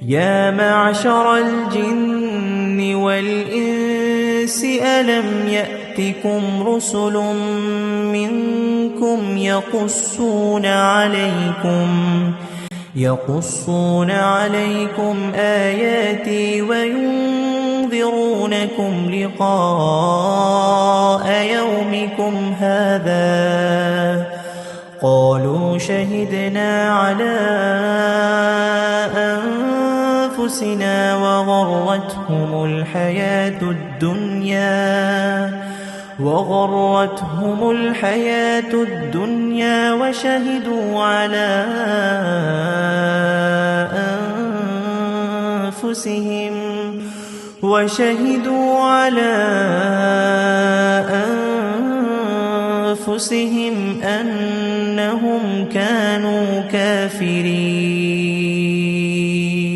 يا معشر الجن والإنس ألم يأتكم رسل منكم يقصون عليكم آياتي وينذرونكم لقاء يومكم هذا قالوا شهدنا على أنفسنا وغرتهم الحياة الدنيا وشهدوا على أنفسهم أنهم كانوا كافرين.